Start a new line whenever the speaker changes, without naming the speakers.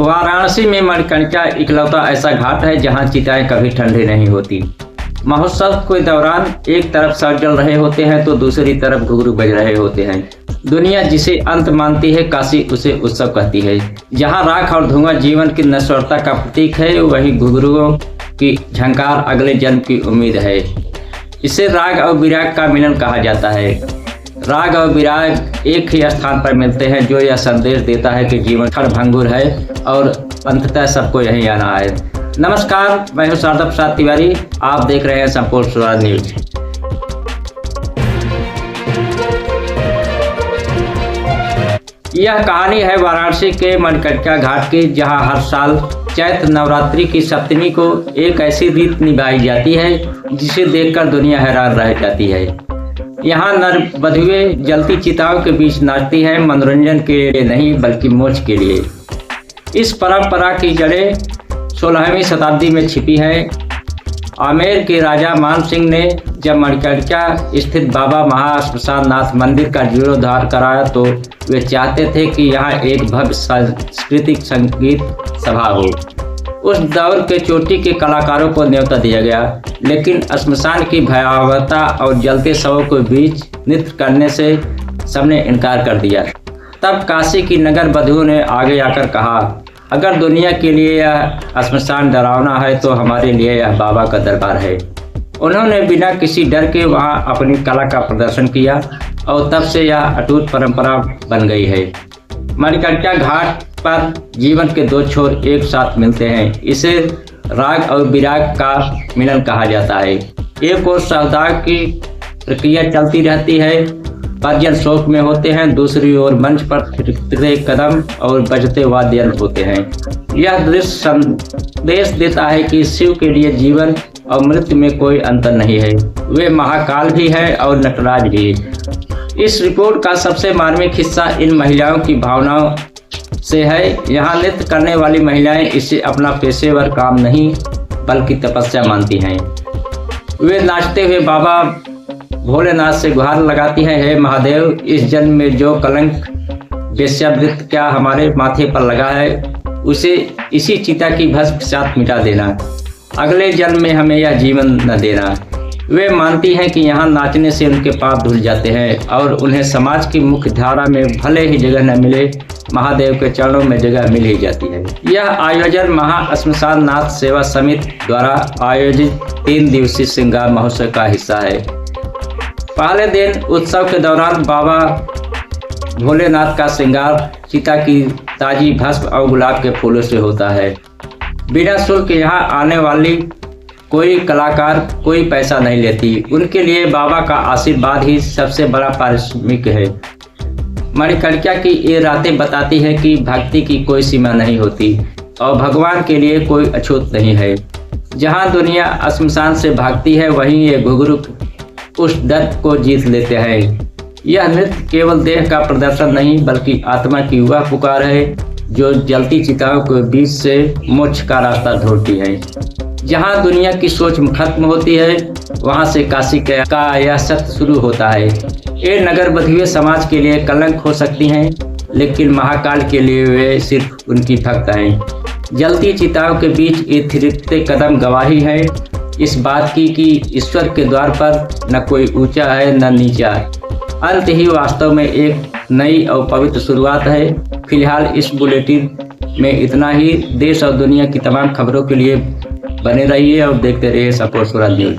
वाराणसी में मणिकर्णिका इकलौता ऐसा घाट है जहां चिताएं कभी ठंडी नहीं होती। महोत्सव के दौरान एक तरफ सर जल रहे होते हैं तो दूसरी तरफ घुघरू बज रहे होते हैं। दुनिया जिसे अंत मानती है, काशी उसे उत्सव कहती है। जहां राख और धुआं जीवन की नश्वरता का प्रतीक है, वहीं घुघरुओं की झंकार अगले जन्म की उम्मीद है। इसे राग और विराग का मिलन कहा जाता है। राग और विराग एक ही स्थान पर मिलते हैं, जो यह संदेश देता है कि जीवन क्षणभंगुर है और अंततः सबको यहीं आना है। नमस्कार, मैं हूं शारदा प्रसाद तिवारी। आप देख रहे हैं संपूर्ण स्वराज न्यूज। यह कहानी है वाराणसी के मणिकर्णिका घाट की, जहां हर साल चैत्र नवरात्रि की सप्तमी को एक ऐसी रीत निभाई जाती है जिसे देखकर दुनिया हैरान रह जाती है। यहाँ नर वधुएं जलती चिताओं के बीच नाचती हैं, मनोरंजन के लिए नहीं बल्कि मोक्ष के लिए। इस परंपरा की जड़ें 16वीं शताब्दी में छिपी हैं। आमेर के राजा मान सिंह ने जब मणिकर्णिका स्थित बाबा महाश्मशान नाथ मंदिर का जीर्णोद्धार कराया तो वे चाहते थे कि यहाँ एक भव्य सांस्कृतिक संगीत सभा हो। उस दौर के चोटी के कलाकारों को न्योता दिया गया, लेकिन श्मशान की भयावहता और जलते शवों के बीच नृत्य करने से सबने इनकार कर दिया। तब काशी की नगर वधुओं ने आगे आकर कहा, अगर दुनिया के लिए यह श्मशान डरावना है तो हमारे लिए यह बाबा का दरबार है। उन्होंने बिना किसी डर के वहां अपनी कला का प्रदर्शन किया और तब से यह अटूट परंपरा बन गई है। मणिकर्णिका घाट पर जीवन के दो छोर एक साथ मिलते हैं। इसे राग और विराग का मिलन कहा जाता है। एक ओर सौदाग की प्रक्रिया चलती रहती है, परिजन शोक में होते हैं, दूसरी ओर मंच पर थिरकते कदम और बजते वाद्य यंत्र होते हैं। यह दृश्य संदेश देता है कि शिव के लिए जीवन और मृत्यु में कोई अंतर नहीं है। वे महाकाल भी है और नटराज भी। इस रिपोर्ट का सबसे मार्मिक हिस्सा इन महिलाओं की भावनाओं से है। यहाँ नृत्य करने वाली महिलाएं इसे अपना पेशेवर काम नहीं बल्कि तपस्या मानती हैं। वे नाचते हुए बाबा भोलेनाथ से गुहार लगाती हैं, हे महादेव, इस जन्म में जो कलंक वेश्यावृत्ति क्या हमारे माथे पर लगा है, उसे इसी चिता की भस्म के साथ मिटा देना। अगले जन्म में हमें यह जीवन न देना। वे मानती हैं कि यहाँ नाचने से उनके पाप धुल जाते हैं और उन्हें समाज की मुख्य धारा में भले ही जगह न मिले, महादेव के चरणों में जगह मिल ही जाती है। यह आयोजन महाश्मशान नाथ सेवा समिति द्वारा आयोजित 3 दिवसीय श्रृंगार महोत्सव का हिस्सा है। पहले दिन उत्सव के दौरान बाबा भोलेनाथ का श्रृंगार चिता की ताजी भस्म और गुलाब के फूलों से होता है। बिना शुल्क यहाँ आने वाली कोई कलाकार कोई पैसा नहीं लेती। उनके लिए बाबा का आशीर्वाद ही सबसे बड़ा पारिश्रमिक है। मणिकर्णिका की ये रातें बताती हैं कि भक्ति की कोई सीमा नहीं होती और भगवान के लिए कोई अछूत नहीं है। जहाँ दुनिया श्मशान से भागती है, वहीं ये घुघरू उस दर्द को जीत लेते हैं। यह नृत्य केवल देह का प्रदर्शन नहीं बल्कि आत्मा की वह पुकार है जो जलती चिताओं के बीच से मोक्ष का रास्ता ढूंढती है। जहाँ दुनिया की सोच खत्म होती है, वहाँ से काशी का यह सत्य शुरू होता है। ये नगर वधुएं समाज के लिए कलंक हो सकती हैं, लेकिन महाकाल के लिए वे सिर्फ उनकी भक्त हैं। जलती चिताओं के बीच ये थिरकते कदम गवाही है इस बात की कि ईश्वर के द्वार पर न कोई ऊंचा है न नीचा। अंत ही वास्तव में एक नई और पवित्र शुरुआत है। फिलहाल इस बुलेटिन में इतना ही। देश और दुनिया की तमाम खबरों के लिए बने रहिए और देखते रहिए संपूर्ण स्वराज न्यूज।